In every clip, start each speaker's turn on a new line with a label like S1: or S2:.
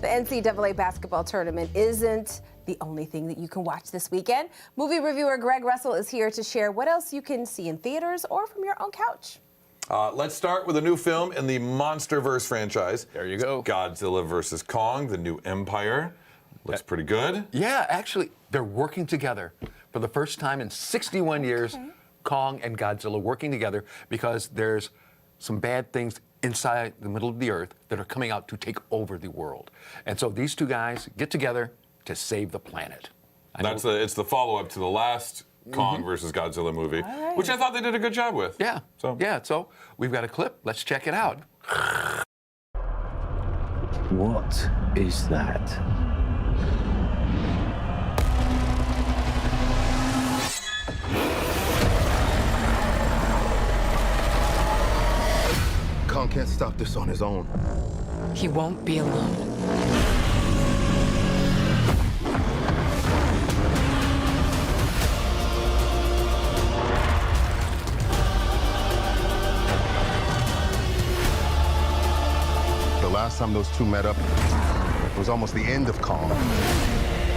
S1: The NCAA basketball tournament isn't the only thing that you can watch this weekend. Movie reviewer Greg Russell is here to share what else you can see in theaters or from your own couch.
S2: Let's start with a new film in the MonsterVerse franchise.
S3: There you go.
S2: Godzilla vs. Kong, The New Empire. Looks pretty good.
S3: Yeah, actually, they're working together for the first time in 61 years. Kong and Godzilla working together because there's some bad things inside the middle of the earth that are coming out to take over the world. And so these two guys get together to save the planet.
S2: It's the follow-up to the last Kong versus Godzilla movie, which I thought they did a good job with.
S3: Yeah. So we've got a clip. Let's check it out.
S4: What is that?
S5: Kong can't stop this on his own.
S6: He won't be alone.
S5: The last time those two met up, it was almost the end of Kong.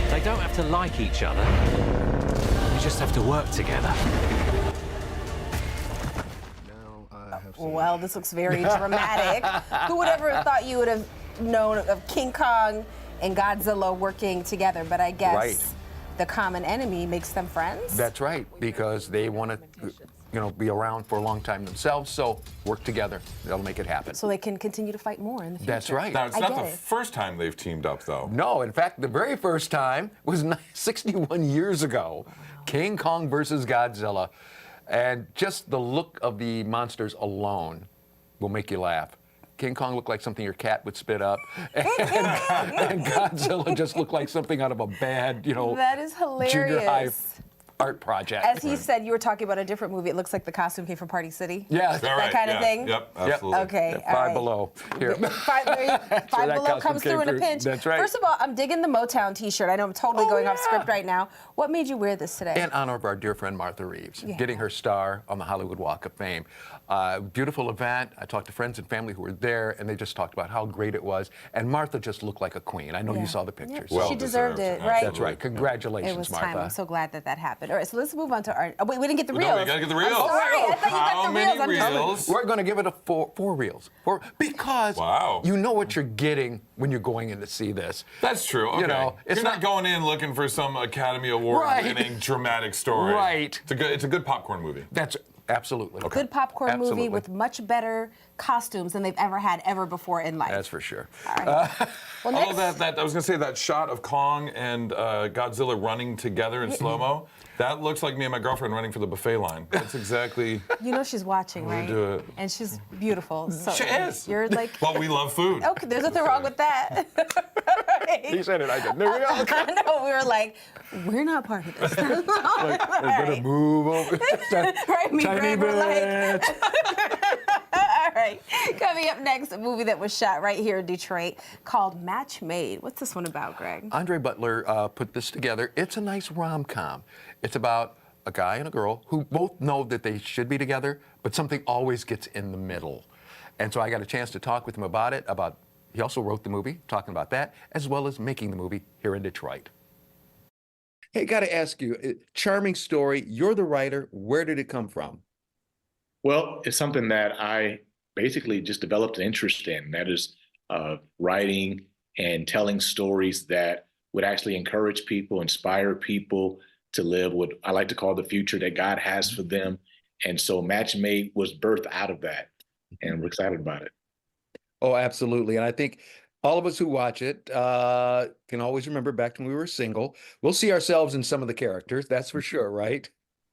S4: They don't have to like each other. They just have to work together.
S1: Well, this looks very dramatic. Who would ever have thought you would have known of King Kong and Godzilla working together? But I guess the common enemy makes them friends?
S3: That's right, because they want to, be around for a long time themselves, so work together. They'll make it happen.
S1: So they can continue to fight more in the future.
S3: That's right.
S2: Now, it's not the first time they've teamed up, though.
S3: No, in fact, the very first time was 61 years ago. King Kong versus Godzilla. And just the look of the monsters alone will make you laugh. King Kong looked like something your cat would spit up, and Godzilla just looked like something out of a bad,
S1: that is hilarious.
S3: Junior high art project.
S1: As he said, you were talking about a different movie. It looks like the costume came from Party City.
S3: Yeah,
S1: that kind of thing.
S2: Yep, absolutely.
S1: Okay,
S3: yeah, Five Below. Here.
S1: Five Below comes through in a pinch.
S3: That's right.
S1: First of all, I'm digging the Motown T-shirt. I know I'm totally going off script right now. What made you wear this today?
S3: In honor of our dear friend Martha Reeves, getting her star on the Hollywood Walk of Fame. Beautiful event. I talked to friends and family who were there, and they just talked about how great it was. And Martha just looked like a queen. I know you saw the pictures.
S1: Well, she deserved it, right?
S3: That's right. Congratulations,
S1: it was
S3: Martha.
S1: time. I'm so glad that happened. All right, so let's move on to our. Oh, wait, we didn't get the reels.
S2: No, we gotta get the reels.
S1: I'm sorry, I thought you got the reels.
S2: How many reels?
S3: We're going to give it a four reels. Because you know what you're getting when you're going in to see this.
S2: That's true. Okay. You're not going in looking for some Academy Award-winning dramatic story.
S3: Right.
S2: It's a good popcorn movie.
S3: That's absolutely.
S2: Okay.
S1: Good popcorn movie with much better costumes than they've ever before in life.
S3: That's for sure.
S1: All right. Well,
S2: I love that. I was going to say that shot of Kong and Godzilla running together in slow-mo. That looks like me and my girlfriend running for the buffet line. That's exactly.
S1: You know she's watching, right?
S2: do it.
S1: And she's beautiful. So
S2: She is.
S1: You're like.
S2: Well, we love food.
S1: Okay, there's nothing wrong with that. Right.
S3: He said it, I did. There we go.
S1: I know, we were like, we're not part of this.
S3: Better move over.
S1: Right, me,
S3: Tiny
S1: Greg, we're like.
S3: bit.
S1: All right, coming up next, a movie that was shot right here in Detroit called Match Made. What's this one about, Greg?
S3: Andre Butler put this together. It's a nice rom-com. It's about a guy and a girl who both know that they should be together, but something always gets in the middle. And so I got a chance to talk with him about it. He also wrote the movie, talking about that, as well as making the movie here in Detroit. Hey, got to ask you, charming story. You're the writer. Where did it come from?
S7: Well, it's something that I basically just developed an interest in. That is writing and telling stories that would actually encourage people, inspire people to live what I like to call the future that God has for them. And so Match Made was birthed out of that. And we're excited about it.
S3: Oh, absolutely. And I think all of us who watch it can always remember back when we were single. We'll see ourselves in some of the characters, that's for sure, right?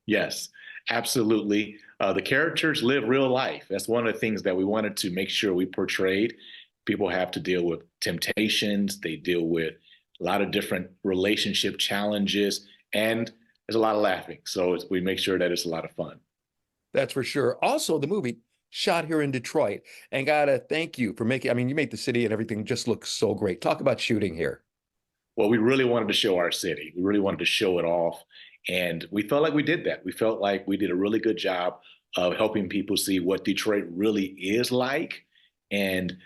S7: Yes, absolutely. The characters live real life. That's one of the things that we wanted to make sure we portrayed. People have to deal with temptations. They deal with a lot of different relationship challenges, and there's a lot of laughing. So we make sure that it's a lot of fun.
S3: That's for sure. Also, the movie shot here in Detroit, and gotta thank you for you made the city and everything just look so great. Talk about shooting here.
S7: Well, we really wanted to show our city. We really wanted to show it off. And we felt like we did that. We felt like we did a really good job of helping people see what Detroit really is like. And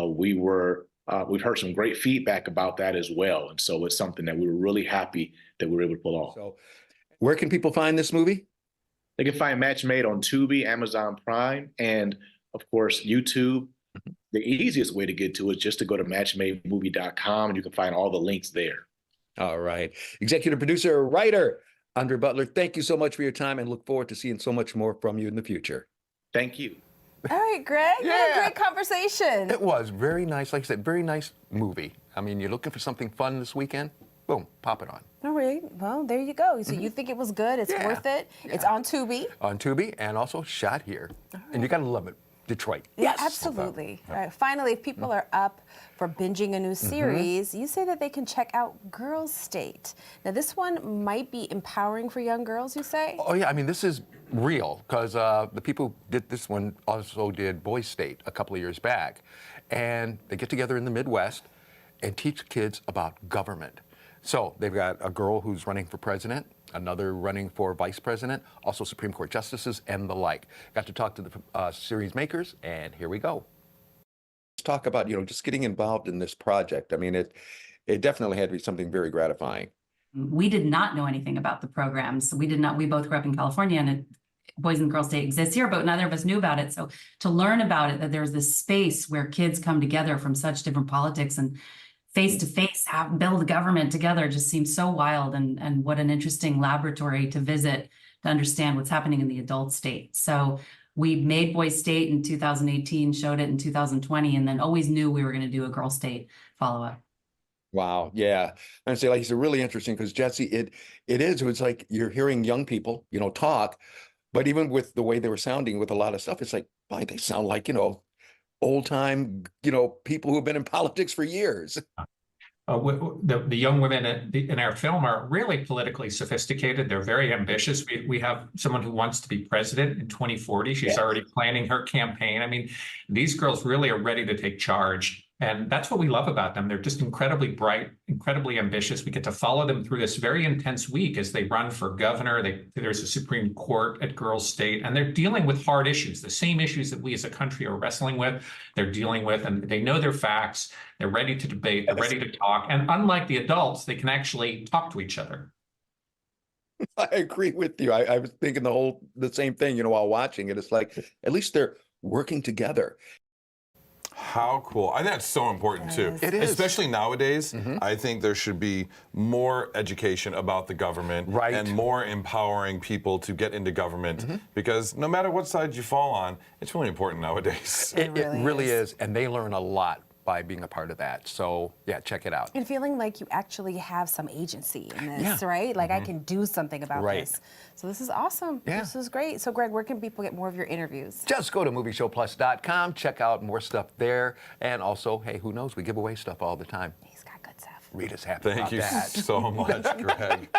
S7: we were we've heard some great feedback about that as well. And so it's something that we were really happy that we were able to pull off.
S3: So, where can people find this movie?
S7: They can find Match Made on Tubi, Amazon Prime, and of course, YouTube. The easiest way to get to it is just to go to matchmademovie.com, and you can find all the links there.
S3: All right. Executive producer, writer, Andre Butler, thank you so much for your time and look forward to seeing so much more from you in the future.
S7: Thank you.
S1: All right, Greg. What a great conversation.
S3: It was very nice. Like I said, very nice movie. I mean, you're looking for something fun this weekend? Boom, pop it on.
S1: All right. Well, there you go. So you think it was good? It's worth it. It's on Tubi.
S3: On Tubi and also shot here. And you got to love it. Detroit.
S1: Yeah, absolutely. All right. Finally, if people are up for binging a new series, you say that they can check out Girls State. Now, this one might be empowering for young girls, you say?
S3: Oh, yeah. I mean, this is real because the people who did this one also did Boys State a couple of years back. And they get together in the Midwest and teach kids about government. So they've got a girl who's running for president, another running for vice president, also Supreme Court justices and the like. Got to talk to the series makers, and here we go. Let's talk about, just getting involved in this project. I mean, it definitely had to be something very gratifying.
S8: We did not know anything about the programs. We both grew up in California, and Boys and Girls Day exists here, but neither of us knew about it. So to learn about it, that there's this space where kids come together from such different politics and face to face build government together just seems so wild, and what an interesting laboratory to visit to understand what's happening in the adult state. So we made Boys State in 2018, showed it in 2020, and then always knew we were going to do a Girl State follow-up.
S3: Wow, yeah. And say, like, it's really interesting because Jesse, it's like you're hearing young people, talk, but even with the way they were sounding with a lot of stuff, it's like, boy, they sound like, old time, people who have been in politics for years.
S9: The young women in our film are really politically sophisticated. They're very ambitious. We have someone who wants to be president in 2040. She's already planning her campaign. I mean, these girls really are ready to take charge. And that's what we love about them. They're just incredibly bright, incredibly ambitious. We get to follow them through this very intense week as they run for governor. There's a Supreme Court at Girls State, and they're dealing with hard issues, the same issues that we as a country are wrestling with, they're dealing with, and they know their facts. They're ready to debate. They're ready to talk. And unlike the adults, they can actually talk to each other.
S3: I agree with you. I was thinking the same thing, while watching it. It's like, at least they're working together.
S2: How cool. I think that's so important too.
S3: It is.
S2: Especially nowadays, I think there should be more education about the government and more empowering people to get into government because no matter what side you fall on, it's really important nowadays.
S3: It really is. And they learn a lot by being a part of that. So yeah, check it out.
S1: And feeling like you actually have some agency in this, right? Like I can do something about this. So this is awesome.
S3: Yeah.
S1: This is great. So Greg, where can people get more of your interviews?
S3: Just go to movieshowplus.com, check out more stuff there. And also, hey, who knows? We give away stuff all the time.
S1: He's got good stuff.
S3: Rita's happy
S2: Thank
S3: about
S2: you
S3: that.
S2: so much, Greg.